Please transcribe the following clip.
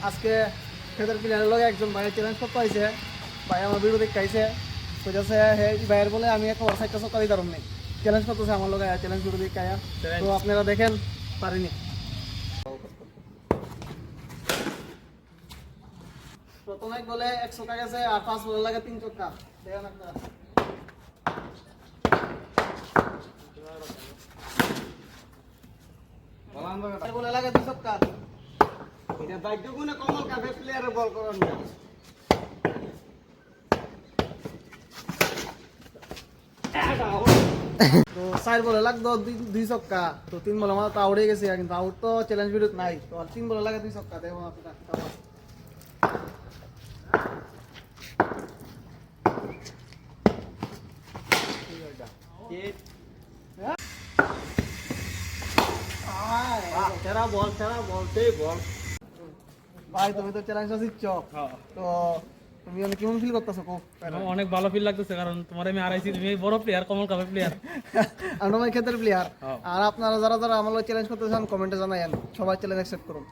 আজকে খেতের প্লেয়ারের লগে একজন ভাইয়ের চ্যালেঞ্জ করতে হয়েছে। ভাই আমার ভিডিও দেখতে আইছে, কইতাছে হে ভাইয়ের বলে আমি একটা সাইডটা সক্কা দিতে পারুম নাই। চ্যালেঞ্জ করতেছে আমার লগে, চ্যালেঞ্জ ভিডিও দেখতে আয়া। তো আপনারা দেখেন, পারিনি। প্রথমে বলে 100 টাকা গেছে আর 5 বলে লাগে 3 চক্কা। দেখেন আপনারা। বলে লাগে 2 চক্কা। এটা ভাগ্য গুণে কমল কাপে প্লেয়ারের বল করার না। তো 4 বলে লাগতো 2 চক্কা, তো 3 বলে আমার তো আউটে গেছে, কিন্তু আউট তো চ্যালেঞ্জ ভিডিওতে নাই। তো আর 3 বলে লাগে 2 চক্কা। দেখুন আপনারা সেরা বল সেই বল। ভাই তুমি তো চ্যালেঞ্জটা জিতছ, তো তুমি কেমন ফিল করতেছো? অনেক ভালো ফিল লাগতেছে, কারণ তোমার আমি হারাইছি। তুমি বড় প্লেয়ার, কমল কাপের প্লেয়ার, আমরা ক্ষেত্রের প্লেয়ার। আর আপনারা যারা যারা আমার চ্যালেঞ্জ করতে চান কমেন্টে জানাইন, সবাই চ্যালেঞ্জ অ্যাকসেপ্ট করুন।